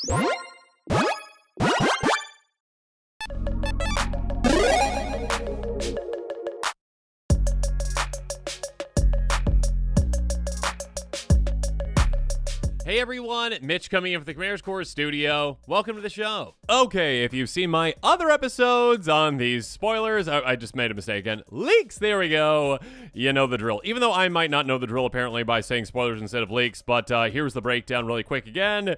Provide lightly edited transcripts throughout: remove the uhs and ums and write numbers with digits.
Hey everyone, Mitch coming in from the Commander's Core studio. Welcome to the show. Okay, if you've seen my other episodes on these spoilers, I just made a mistake again. Leaks, there we go. You know the drill. Even though I might not know the drill apparently by saying spoilers instead of leaks, but here's the breakdown really quick again.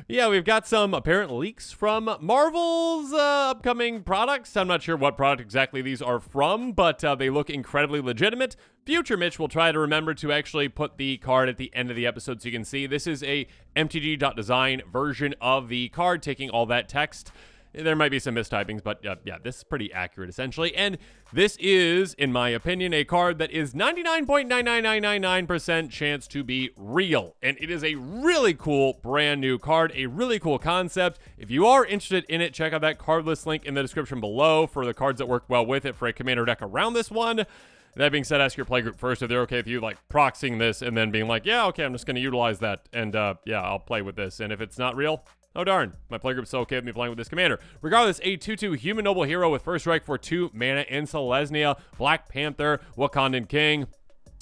Yeah, we've got some apparent leaks from Marvel's upcoming products. I'm not sure what product exactly these are from, but they look incredibly legitimate. Future Mitch will try to remember to actually put the card at the end of the episode so you can see. This is a MTG.design version of the card, taking all that text. There might be some mistypings, but yeah, this is pretty accurate, essentially. And this is, in my opinion, a card that is 99.99999% chance to be real. And it is a really cool, brand new card, a really cool concept. If you are interested in it, check out that card list link in the description below for the cards that work well with it for a commander deck around this one. That being said, ask your playgroup first if they're okay with you, like, proxying this and then being like, yeah, okay, I'm just going to utilize that, and, yeah, I'll play with this. And if it's not real, oh, darn, my playgroup's so okay with me playing with this commander. Regardless, a 2/2 human noble hero with first strike for 2 mana in Selesnya, Black Panther, Wakandan King.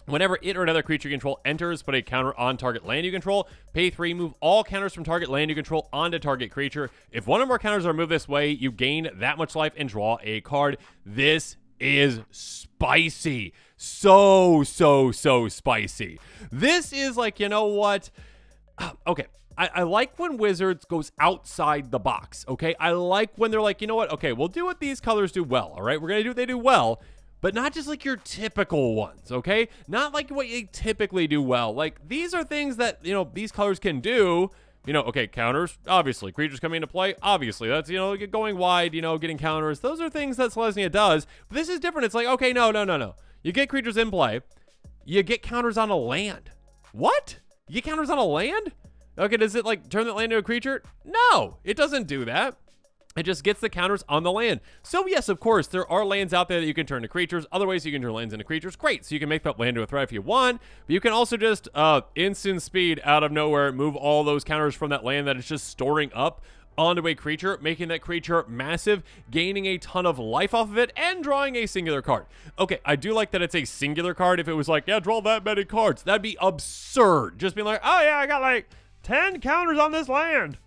Whenever it or another creature you control enters, put a counter on target land you control. Pay 3, move all counters from target land you control onto target creature. If one or more counters are moved this way, you gain that much life and draw a card. This is spicy. So spicy. This is like, you know what? Okay. I like when Wizards goes outside the box, okay? I like when they're like, you know what? Okay, we'll do what these colors do well, all right? We're going to do what they do well, but not just like your typical ones, okay? Not like what you typically do well. Like, these are things that, you know, these colors can do. You know, okay, counters, obviously. Creatures coming into play, obviously. That's, you know, going wide, you know, getting counters. Those are things that Selesnya does. But this is different. It's like, okay, no. You get creatures in play. You get counters on a land. What? You get counters on a land? Okay, does it, like, turn that land into a creature? No, it doesn't do that. It just gets the counters on the land. So, yes, of course, there are lands out there that you can turn to creatures. Other ways you can turn lands into creatures. Great. So you can make that land to a threat if you want. But you can also just instant speed out of nowhere, move all those counters from that land that it's just storing up onto a creature, making that creature massive, gaining a ton of life off of it, and drawing a singular card. Okay, I do like that it's a singular card. If it was like, yeah, draw that many cards, that'd be absurd. Just being like, oh, yeah, I got like 10 counters on this land.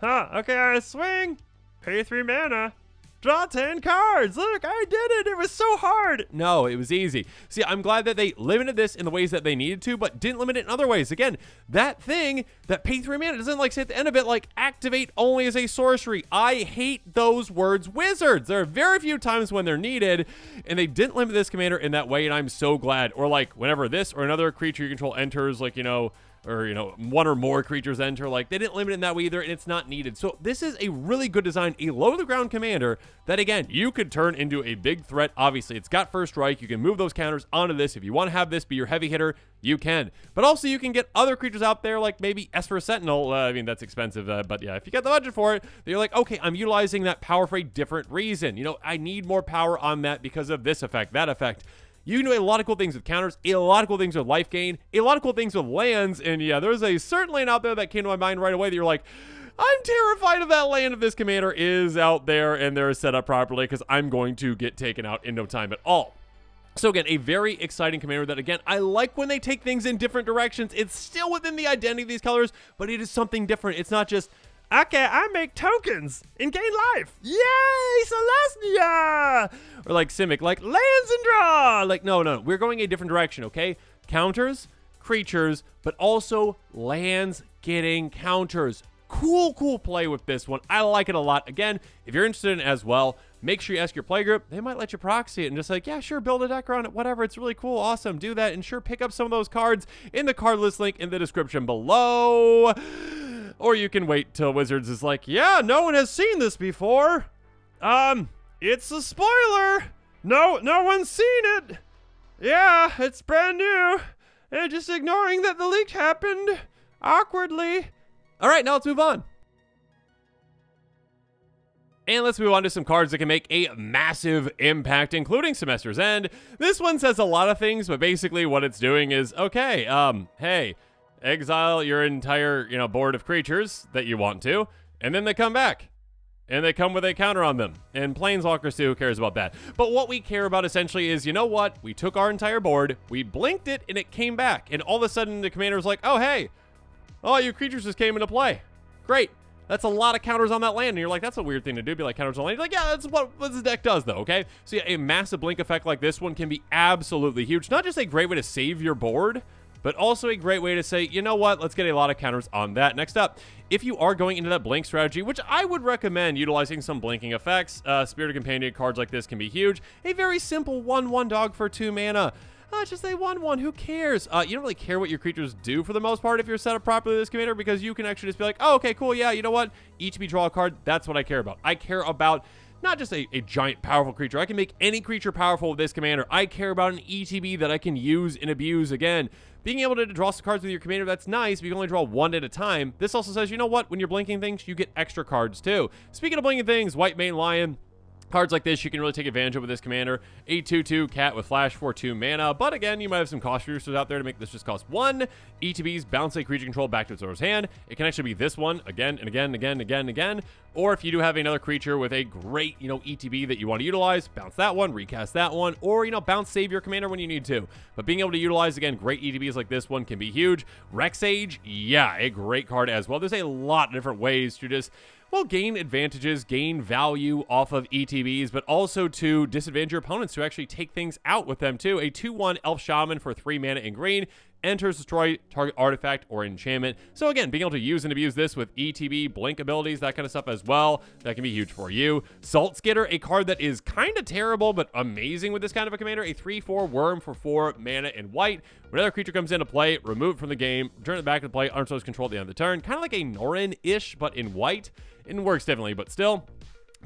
Huh, okay, I swing. Pay 3 mana, draw 10 cards. Look, I did it. It was so hard. No, it was easy. See, I'm glad that they limited this in the ways that they needed to, but didn't limit it in other ways. Again, that thing, that pay 3 mana, doesn't like say at the end of it, like activate only as a sorcery. I hate those words, Wizards. There are very few times when they're needed, and they didn't limit this commander in that way, and I'm so glad. Or like whenever this or another creature you control enters, like, you know, or, you know, one or more creatures enter, like, they didn't limit it in that way either, and it's not needed. So this is a really good design, a low-to-the-ground commander that, again, you could turn into a big threat. Obviously, it's got first strike. You can move those counters onto this. If you want to have this be your heavy hitter, you can. But also, you can get other creatures out there, like maybe Esper Sentinel. I mean, that's expensive, but yeah, if you get the budget for it, then you're like, okay, I'm utilizing that power for a different reason. You know, I need more power on that because of this effect, that effect. You can do a lot of cool things with counters, a lot of cool things with life gain, a lot of cool things with lands, and yeah, there's a certain land out there that came to my mind right away that you're like, I'm terrified of that land if this commander is out there and they're set up properly because I'm going to get taken out in no time at all. So again, a very exciting commander that, again, I like when they take things in different directions. It's still within the identity of these colors, but it is something different. It's not just, okay, I make tokens and gain life. Yay, Selesnya! Or like Simic, like lands and draw. Like, no, we're going a different direction, okay? Counters, creatures, but also lands getting counters. Cool play with this one. I like it a lot. Again, if you're interested in it as well, make sure you ask your playgroup. They might let you proxy it and just like, yeah, sure, build a deck around it, whatever. It's really cool, awesome, do that, and sure, pick up some of those cards in the card list link in the description below. Or you can wait till Wizards is like, yeah, no one has seen this before. It's a spoiler. No one's seen it. Yeah, it's brand new. And just ignoring that the leak happened awkwardly. All right, now let's move on. And let's move on to some cards that can make a massive impact, including Semester's End. This one says a lot of things, but basically what it's doing is, okay, hey, exile your entire, board of creatures that you want to, and then they come back. And they come with a counter on them. And Planeswalkers too, who cares about that? But what we care about essentially is, you know what? We took our entire board, we blinked it, and it came back. And all of a sudden, the commander was like, oh, hey, oh, your creatures just came into play. Great. That's a lot of counters on that land. And you're like, that's a weird thing to do, be like counters on land. You're like, yeah, that's what this deck does, though, okay? So yeah, a massive blink effect like this one can be absolutely huge. Not just a great way to save your board, but also a great way to say, you know what, let's get a lot of counters on that. Next up, if you are going into that blink strategy, which I would recommend utilizing some blinking effects, Spirited Companion cards like this can be huge. A very simple 1/1 dog for 2 mana. Just a 1/1, who cares? You don't really care what your creatures do for the most part if you're set up properly with this commander, because you can actually just be like, oh, okay, cool, yeah, you know what? ETB draw a card, that's what I care about. I care about not just a giant powerful creature. I can make any creature powerful with this commander. I care about an ETB that I can use and abuse again. Being able to draw some cards with your commander, that's nice, but you can only draw one at a time. This also says, you know what? When you're blinking things, you get extra cards too. Speaking of blinking things, White Mane Lion. Cards like this you can really take advantage of with this commander. A 2/2 cat with flash for 2 mana. But again, you might have some cost reducers out there to make this just cost 1. ETBs bounce a creature control back to its owner's hand. It can actually be this one again and again and again and again and again. Or if you do have another creature with a great, ETB that you want to utilize, bounce that one, recast that one, or, bounce save your commander when you need to. But being able to utilize, again, great ETBs like this one can be huge. Rexage, yeah, a great card as well. There's a lot of different ways to just, well, gain advantages, gain value off of ETBs, but also to disadvantage your opponents to actually take things out with them too. A 2/1 Elf Shaman for 3 mana in green. Enters, destroy target artifact or enchantment. So again, being able to use and abuse this with ETB, blink abilities, that kind of stuff as well, that can be huge for you. Salt Skitter, a card that is kind of terrible but amazing with this kind of a commander. A 3/4 worm for 4 mana in white. When another creature comes into play, remove it from the game, return it back to play, unstores control at the end of the turn. Kind of like a Norin-ish, but in white. It works differently, but still,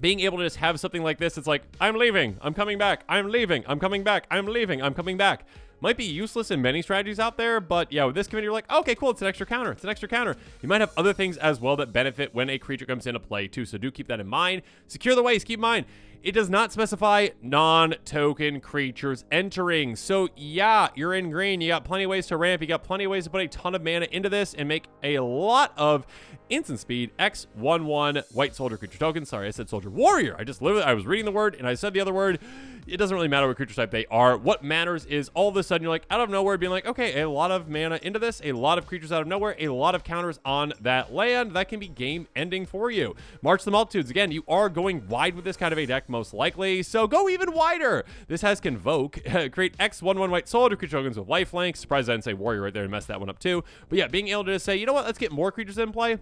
being able to just have something like this, it's like, I'm leaving, I'm coming back, I'm leaving, I'm coming back, I'm leaving, I'm coming back. Might be useless in many strategies out there, but yeah, with this commander, you're like, okay, cool, it's an extra counter, it's an extra counter. You might have other things as well that benefit when a creature comes into play too, so do keep that in mind. Secure the waste, keep in mind, it does not specify non-token creatures entering. So yeah, you're in green, you got plenty of ways to ramp, you got plenty of ways to put a ton of mana into this and make a lot of instant speed X 1/1 white soldier creature token. Sorry, I said soldier warrior. I was reading the word and I said the other word. It doesn't really matter what creature type they are. What matters is all of a sudden you're like out of nowhere being like, okay, a lot of mana into this, a lot of creatures out of nowhere, a lot of counters on that land. That can be game ending for you. March the Multitudes. Again, you are going wide with this kind of a deck most likely, so go even wider. This has Convoke. Create X 1/1 white soldier creature tokens with lifelink. Surprised I didn't say warrior right there and mess that one up too. But yeah, being able to just say, you know what, let's get more creatures in play.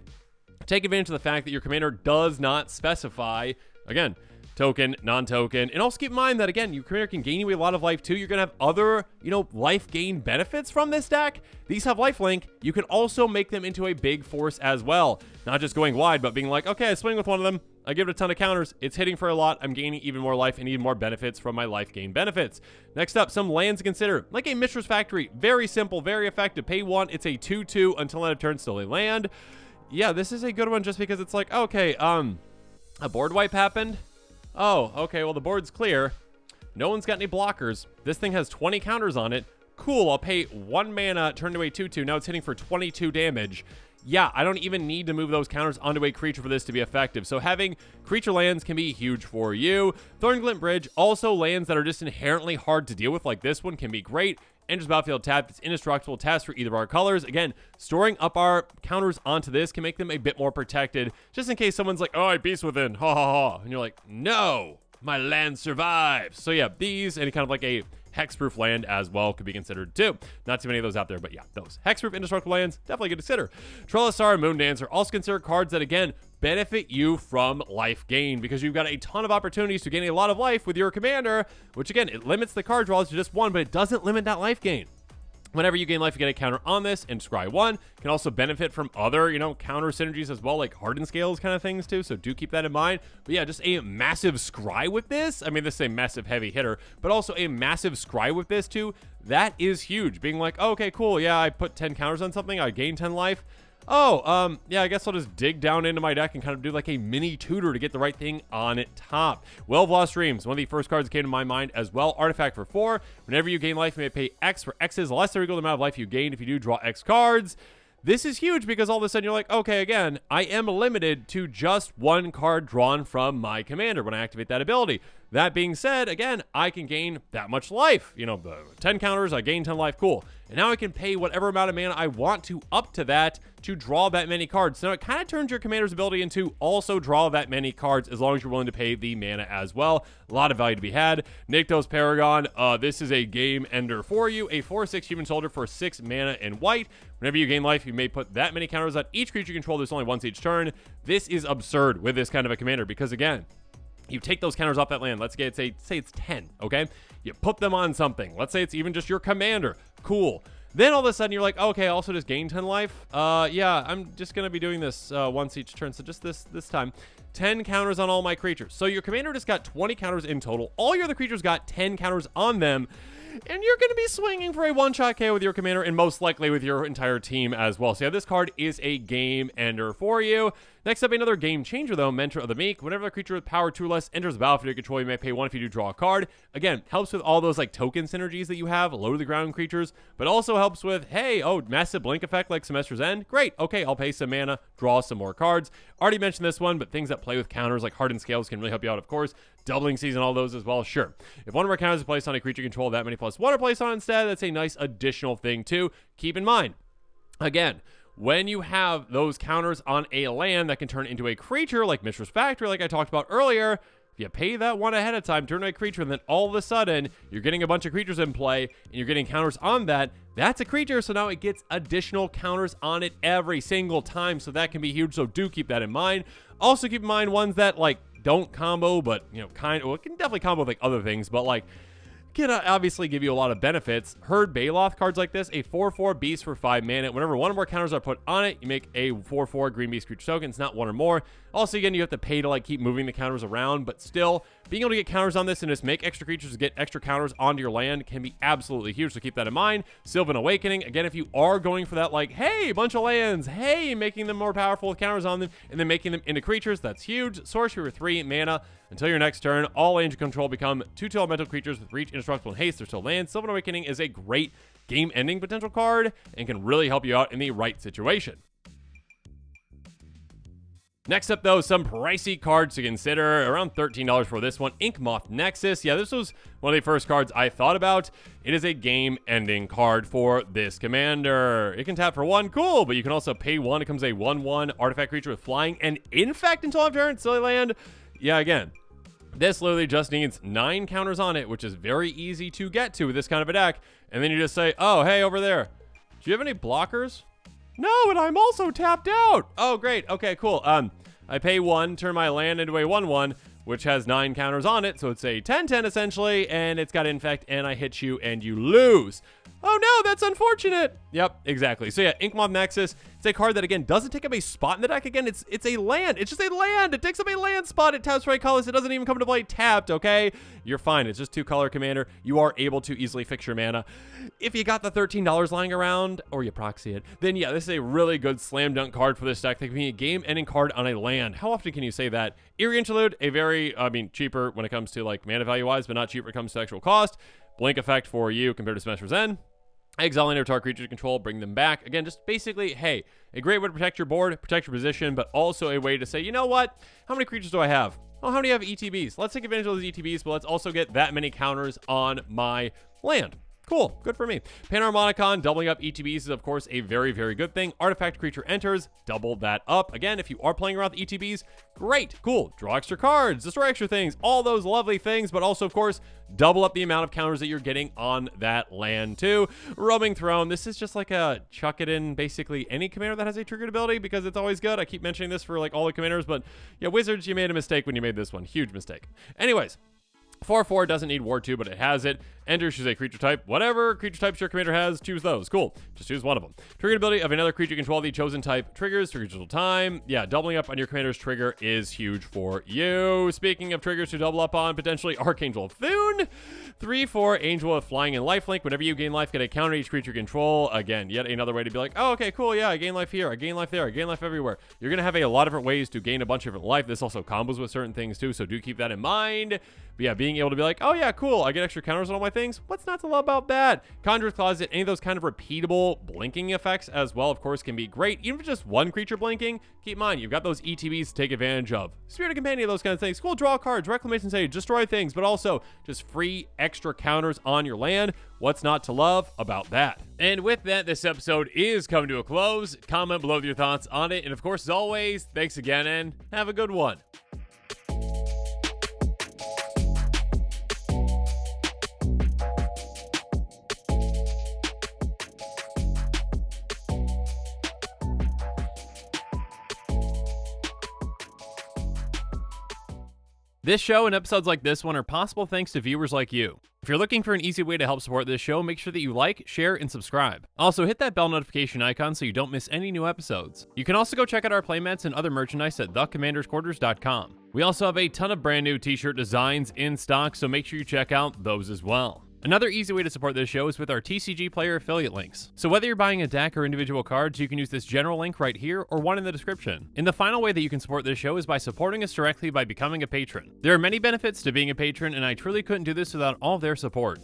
Take advantage of the fact that your commander does not specify, again, token, non-token. And also keep in mind that, again, your commander can gain you a lot of life too. You're going to have other, life gain benefits from this deck. These have lifelink. You can also make them into a big force as well. Not just going wide, but being like, okay, I swing with one of them. I give it a ton of counters. It's hitting for a lot. I'm gaining even more life and even more benefits from my life gain benefits. Next up, some lands to consider. Like a Mishra's Factory. Very simple, very effective. Pay 1. It's a 2/2 until end of turn, still a land. Yeah, this is a good one just because it's like, okay, a board wipe happened. Oh, okay, well, the board's clear. No one's got any blockers. This thing has 20 counters on it. Cool, I'll pay 1 mana, turn to a 2/2. Now it's hitting for 22 damage. Yeah, I don't even need to move those counters onto a creature for this to be effective. So having creature lands can be huge for you. Thornglint Bridge, also lands that are just inherently hard to deal with, like this one, can be great. Enters battlefield tapped. It's indestructible. Taps for either of our colors. Again, storing up our counters onto this can make them a bit more protected, just in case someone's like, oh, I Beast Within, ha ha ha. And you're like, no, my land survives. So yeah, these, and kind of like a hexproof land as well could be considered too. Not too many of those out there, but yeah, those hexproof indestructible lands definitely good to consider. Trellisar, Moondancer, also consider cards that, again, benefit you from life gain, because you've got a ton of opportunities to gain a lot of life with your commander, which again, it limits the card draws to just 1, but it doesn't limit that life gain. Whenever you gain life, you get a counter on this, and scry 1 can also benefit from other, counter synergies as well, like hardened scales kind of things too, so do keep that in mind. But yeah, just a massive scry with this. I mean, this is a massive heavy hitter, but also a massive scry with this too. That is huge. Being like, oh, okay, cool, yeah, I put 10 counters on something, I gain 10 life. Oh, yeah, I guess I'll just dig down into my deck and kind of do like a mini tutor to get the right thing on it top. Well of Lost Dreams, one of the first cards that came to my mind as well. Artifact for 4. Whenever you gain life, you may pay X for X's less or equal to the amount of life you gain. If you do, draw X cards. This is huge because all of a sudden you're like, okay, again, I am limited to just one card drawn from my commander when I activate that ability. That being said, again, I can gain that much life. You know, 10 counters, I gain 10 life, cool. And now I can pay whatever amount of mana I want to up to that to draw that many cards. So it kind of turns your commander's ability into also draw that many cards as long as you're willing to pay the mana as well. A lot of value to be had. Nykthos Paragon, this is a game ender for you. A 4/6 human soldier for 6 mana and white. Whenever you gain life, you may put that many counters on each creature you control. There's only once each turn. This is absurd with this kind of a commander because, again, you take those counters off that land. Let's say it's 10, okay? You put them on something. Let's say it's even just your commander. Cool. Then all of a sudden you're like, okay, I also just gain 10 life. Yeah, I'm just going to be doing this once each turn. So just this time, 10 counters on all my creatures. So your commander just got 20 counters in total. All your other creatures got 10 counters on them. And you're going to be swinging for a one-shot KO with your commander and most likely with your entire team as well. So yeah, this card is a game ender for you. Next up, another game changer though, Mentor of the Meek. Whenever a creature with power 2 or less enters the battlefield you control, you may pay 1 if you do draw a card. Again, helps with all those like token synergies that you have, low to the ground creatures, but also helps with, hey, massive blink effect like Semester's End. Great, okay, I'll pay some mana, draw some more cards. Already mentioned this one, but things that play with counters like Hardened Scales can really help you out, of course. Doubling Season, all those as well, sure. If one of our counters is placed on a creature you control, that many +1 are placed on instead, that's a nice additional thing too. Keep in mind, again, when you have those counters on a land that can turn into a creature like Mishra's Factory, like I talked about earlier, if you pay that one ahead of time, turn a creature, and then all of a sudden you're getting a bunch of creatures in play and you're getting counters on that, that's a creature, so now it gets additional counters on it every single time, so that can be huge, so do keep that in mind. Also keep in mind ones that like don't combo, but you know, it can definitely combo with like other things, but like can obviously give you a lot of benefits. Herd Baloth cards like this, a 4/4 beast for 5 mana. Whenever one or more counters are put on it, you make a 4/4 green beast creature token. It's not one or more. Also, again, you have to pay to like keep moving the counters around, but still, being able to get counters on this and just make extra creatures to get extra counters onto your land can be absolutely huge, so keep that in mind. Sylvan Awakening, again, if you are going for that like, hey, bunch of lands, hey, making them more powerful with counters on them, and then making them into creatures, that's huge. Sorcery for 3 mana. Until your next turn, all lands you control become 2 elemental creatures with reach, indestructible, and haste. They're still lands. Sylvan Awakening is a great game-ending potential card and can really help you out in the right situation. Next up, though, some pricey cards to consider. Around $13 for this one. Inkmoth Nexus. Yeah, this was one of the first cards I thought about. It is a game-ending card for this commander. It can tap for 1, cool, but you can also pay 1. It becomes a 1/1 artifact creature with flying and infect until end of turn. Silly land. Yeah, again, this literally just needs 9 counters on it, which is very easy to get to with this kind of a deck. And then you just say, oh, hey, over there, do you have any blockers? No, and I'm also tapped out. Oh, great. Okay, cool. I pay 1, turn my land into a 1/1, which has 9 counters on it. So it's a 10/10 essentially, and it's got infect, and I hit you, and you lose. Oh no, that's unfortunate. Yep, exactly. So yeah, Inkmoth Nexus, it's a card that, again, doesn't take up a spot in the deck. Again, it's a land. It's just a land. It takes up a land spot. It taps for 8 colors. It doesn't even come to play tapped, okay? You're fine. It's just 2 color commander. You are able to easily fix your mana. If you got the $13 lying around, or you proxy it, then yeah, this is a really good slam dunk card for this deck. That can be a game-ending card on a land. How often can you say that? Eerie Interlude, a very, cheaper when it comes to like mana value-wise, but not cheaper when it comes to actual cost. Blink effect for you compared to Semester's End. Exile any target creature to control, bring them back. Again, just basically, hey, a great way to protect your board, protect your position, but also a way to say, you know what? How many creatures do I have? Oh, how many have ETBs? Let's take advantage of those ETBs, but let's also get that many counters on my land. Cool, good for me. Panharmonicon, doubling up ETBs is, of course, a very, very good thing. Artifact creature enters, double that up. Again, if you are playing around with ETBs, great, cool. Draw extra cards, destroy extra things, all those lovely things, but also, of course, double up the amount of counters that you're getting on that land, too. Roaming Throne, this is just like a chuck it in basically any commander that has a triggered ability because it's always good. I keep mentioning this for like all the commanders, but yeah, Wizards, you made a mistake when you made this one. Huge mistake. Anyways, 4/4 doesn't need War 2, but it has it. Enter, choose a creature type. Whatever creature types your commander has, choose those. Cool. Just choose one of them. Trigger ability of another creature you control the chosen type triggers for digital time. Yeah, doubling up on your commander's trigger is huge for you. Speaking of triggers to double up on, potentially Archangel of Thune. 3/4 Angel with Flying and Lifelink. Whenever you gain life, get a counter each creature you control. Again, yet another way to be like, oh, okay, cool, yeah, I gain life here, I gain life there, I gain life everywhere. You're going to have a lot of different ways to gain a bunch of different life. This also combos with certain things too, so do keep that in mind. But yeah, being able to be like, oh yeah, cool, I get extra counters on all my things. What's not to love about that? Conjurer's Closet, any of those kind of repeatable blinking effects as well, of course, can be great. Even if just one creature blinking, keep in mind, you've got those ETBs to take advantage of. Spirited Companion, those kind of things. Cool, draw cards, Reclamation Sage, destroy things, but also just free extra counters on your land. What's not to love about that? And with that, this episode is coming to a close. Comment below with your thoughts on it. And of course, as always, thanks again and have a good one. This show and episodes like this one are possible thanks to viewers like you. If you're looking for an easy way to help support this show, make sure that you like, share, and subscribe. Also, hit that bell notification icon so you don't miss any new episodes. You can also go check out our playmats and other merchandise at thecommandersquarters.com. We also have a ton of brand new t-shirt designs in stock, so make sure you check out those as well. Another easy way to support this show is with our TCG Player affiliate links. So whether you're buying a deck or individual cards, you can use this general link right here or one in the description. And the final way that you can support this show is by supporting us directly by becoming a patron. There are many benefits to being a patron, and I truly couldn't do this without all of their support.